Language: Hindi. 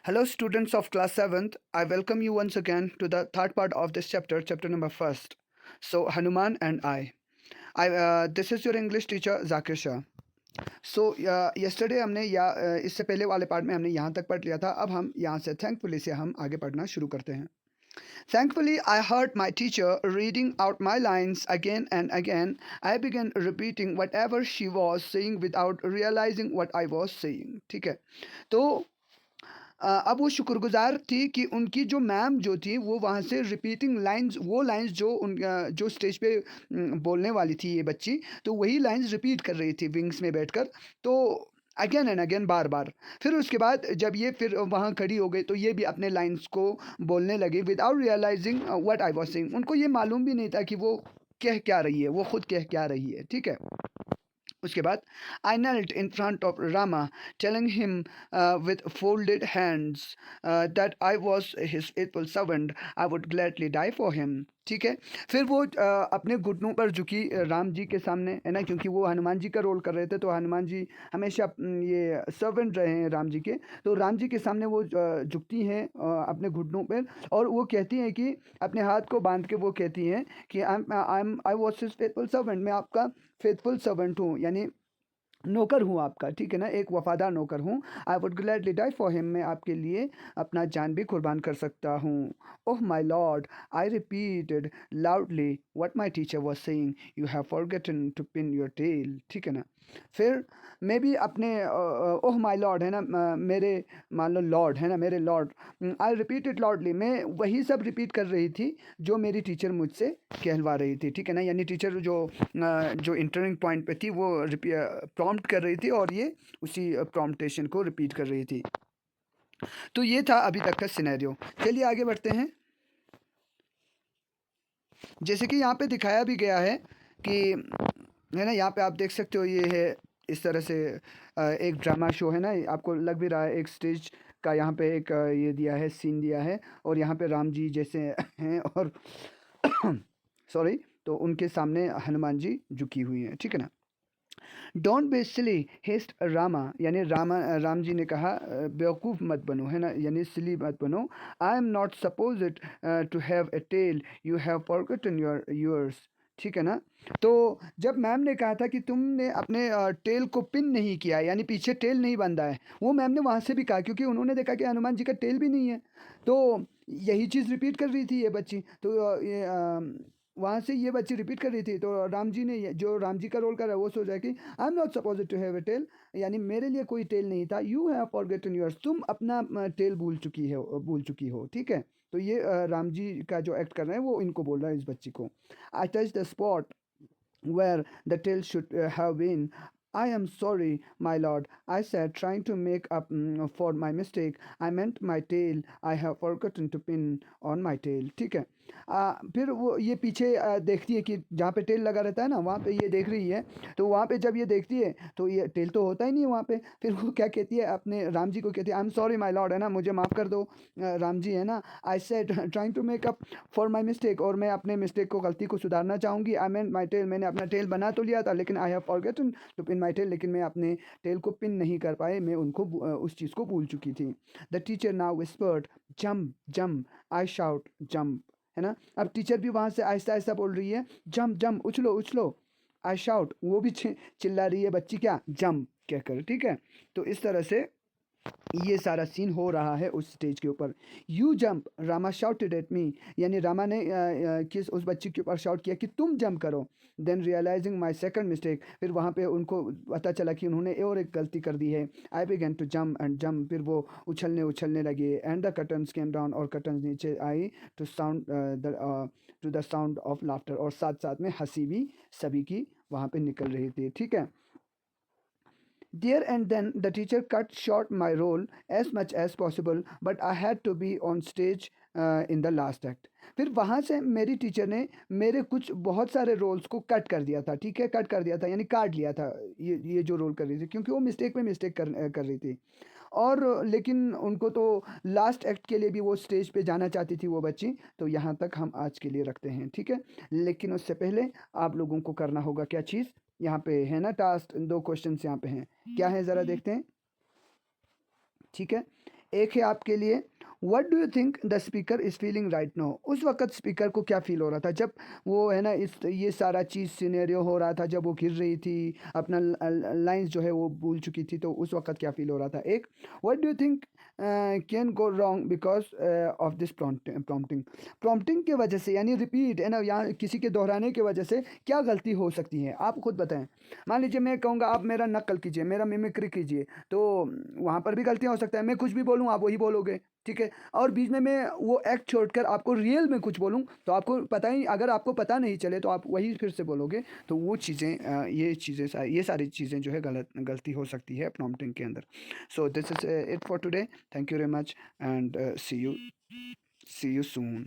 Hello, students of class 7th. I welcome you once again to the third part of this chapter, chapter number first. So, Hanuman and I. This is your English teacher, Zakir Shah. So, yesterday हमने इससे पहले वाले पार्ट में हमने यहाँ तक पढ़ लिया था. अब हम यहाँ से थैंकफुली से हम आगे पढ़ना शुरू करते हैं. Thankfully, I heard my teacher reading out my lines again and again. I began repeating whatever she was saying without realizing what I was saying. ठीक है. तो अब वो शुक्रगुज़ार थी कि उनकी जो मैम जो थी वो वहाँ से रिपीटिंग लाइन्स वो लाइन्स जो स्टेज पे बोलने वाली थी ये बच्ची, तो वही लाइन्स रिपीट कर रही थी विंग्स में बैठकर, तो अगेन एंड अगेन बार बार. फिर उसके बाद जब ये फिर वहाँ खड़ी हो गई तो ये भी अपने लाइन्स को बोलने लगी without realising what I was saying. उनको ये मालूम भी नहीं था कि वो कह क्या रही है, वो खुद कह क्या रही है. ठीक है. उसके बाद I knelt in front of Rama, telling him with folded hands that I was his faithful servant. I would gladly die for him. ठीक है. फिर वो अपने घुटनों पर झुकी राम जी के सामने, है ना, क्योंकि वो हनुमान जी का रोल कर रहे थे, तो हनुमान जी हमेशा ये सर्वेंट रहे हैं राम जी के, तो राम जी के सामने वो झुकती हैं अपने घुटनों पर, और वो कहती हैं कि अपने हाथ को बांध के वो कहती हैं कि I was his faithful servant, मैं आपका फेथफुल सर्वेंट हूँ, यानी नौकर हूँ आपका. ठीक है ना, एक वफादार नौकर हूँ. I would gladly die for him, मैं आपके लिए अपना जान भी कुर्बान कर सकता हूँ. Oh my lord, I repeated loudly what my teacher was saying, you have forgotten to pin your tail. ठीक है ना. फिर मैं भी अपने ओह माई लॉर्ड, है ना, मेरे मान लो लॉर्ड, है ना, मेरे लॉर्ड. आई रिपीटेड लाउडली, मैं वही सब रिपीट कर रही थी जो मेरी टीचर मुझसे कहलवा रही थी. ठीक है ना, यानी टीचर जो इंटरिंग पॉइंट पे थी वो प्रॉम्प्ट कर रही थी और ये उसी प्रॉम्प्टेशन को रिपीट कर रही थी. तो ये था अभी तक का सिनेरियो. चलिए आगे बढ़ते हैं. जैसे कि यहाँ पे दिखाया भी गया है कि, है ना, यहाँ पे आप देख सकते हो ये है इस तरह से एक ड्रामा शो, है ना, आपको लग भी रहा है एक स्टेज का यहाँ पे एक ये दिया है, सीन दिया है, और यहाँ पे राम जी जैसे हैं और सॉरी, तो उनके सामने हनुमान जी झुकी हुई हैं. ठीक है ना. डोंट बी सिली हिस्ट रामा, यानी राम जी ने कहा बेवकूफ़ मत बनो, है ना, यानी सिली मत बनो. I am not suppose it to have a tail, you have forgotten yours. ठीक है ना. तो जब मैम ने कहा था कि तुमने अपने टेल को पिन नहीं किया, यानी पीछे टेल नहीं बंधा है, वो मैम ने वहाँ से भी कहा क्योंकि उन्होंने देखा कि हनुमान जी का टेल भी नहीं है, तो यही चीज़ रिपीट कर रही थी ये बच्ची. तो वहाँ से ये बच्ची रिपीट कर रही थी, तो राम जी ने जो राम जी का रोल कर रहा है वो सोचा कि I am not suppose to have a tail, यानी मेरे लिए कोई टेल नहीं था. यू हैव फॉरगेटन योर्स, तुम अपना टेल भूल चुकी हो. ठीक है. तो ये राम जी का जो एक्ट कर रहे हैं वो इनको बोल रहा है, इस बच्ची को. I touch the spot where the tail should have been. I am sorry, my lord, I said, trying to make up for my mistake. I meant my tail. I have forgotten to pin on my tail. ठीक है. फिर वो ये पीछे देखती है कि जहाँ पे टेल लगा रहता है ना, वहाँ पे ये देख रही है, तो वहाँ पे जब ये देखती है तो ये टेल तो होता ही नहीं है वहाँ पे. फिर वो क्या कहती है, अपने राम जी को कहती है, I am sorry my lord, है ना, मुझे माफ़ कर दो राम जी, है ना. I said trying to make up for my mistake, और मैं अपने मिस्टेक को, गलती को सुधारना चाहूँगी. आई मीन माई टेल, मैंने अपना टेल बना तो लिया था, लेकिन I have forgotten to pin my tail, लेकिन मैं अपने टेल को पिन नहीं कर पाए, मैं उनको उस चीज़ को भूल चुकी थी. The teacher now whispered jump jump, I shout jump, है ना. अब टीचर भी वहाँ से आहिस्ता आहिस्ता बोल रही है जम्प जम्प, उछलो उछलो. आई शाउट, वो भी चिल्ला रही है बच्ची, क्या, जम्प कहकर. ठीक है. तो इस तरह से ये सारा सीन हो रहा है उस स्टेज के ऊपर. You jump, Rama shouted at me, यानी रामा ने किस उस बच्ची के ऊपर शाउट किया कि तुम जंप करो. Then realising my second mistake, फिर वहाँ पे उनको पता चला कि उन्होंने और एक गलती कर दी है. I began to jump and jump, फिर वो उछलने लगे. And the curtains came down, और कर्टन्स नीचे आई to sound to the sound of laughter, और साथ साथ में हंसी भी सभी की वहाँ पे निकल रही थी. ठीक है. There and then the teacher cut short my role as much as possible, but I had to be on stage in the last act. फिर वहाँ से मेरी टीचर ने मेरे कुछ बहुत सारे रोल्स को कट कर दिया था. ठीक है, कट कर दिया था यानी काट लिया था ये जो रोल कर रही थी, क्योंकि वो मिस्टेक पे मिस्टेक कर रही थी. और लेकिन उनको तो लास्ट एक्ट के लिए भी वो स्टेज पे जाना चाहती थी वो बच्ची. तो यहाँ तक हम आज के लिए रखते हैं. ठीक है. लेकिन उससे पहले आप लोगों को करना होगा क्या चीज़, यहाँ पे है ना टास्क, 2 क्वेश्चंस यहाँ पे हैं. क्या है ज़रा देखते हैं. ठीक है. एक है आपके लिए, what do you think the speaker is feeling right now. उस वक़्त स्पीकर को क्या फ़ील हो रहा था जब वो है ना इस ये सारा चीज़ सिनेरियो हो रहा था, जब वो गिर रही थी, अपना लाइन्स जो है वो भूल चुकी थी, तो उस वक़्त क्या फ़ील हो रहा था। एक, what do you think can go wrong because of this prompting. Prompting की वजह से, यानी रिपीट है ना, यहाँ किसी के दोहराने की वजह से क्या गलती हो सकती है, आप खुद बताएं। मान लीजिए मैं कहूँगा आप मेरा नकल कीजिए, मेरा मिमिक्री कीजिए, तो वहाँ पर भी गलतियाँ हो सकता है। मैं कुछ भी बोलूँ आप वही बोलोगे, ठीक है। और बीच में मैं वो एक्ट छोड़कर आपको रियल में कुछ बोलूँ तो आपको पता ही, अगर आपको पता नहीं चले तो आप वही फिर से बोलोगे। तो वो चीज़ें ये सारी चीज़ें जो है गलती हो सकती है प्रॉम्प्टिंग के अंदर। So this is it for today. Thank you very much and see you soon.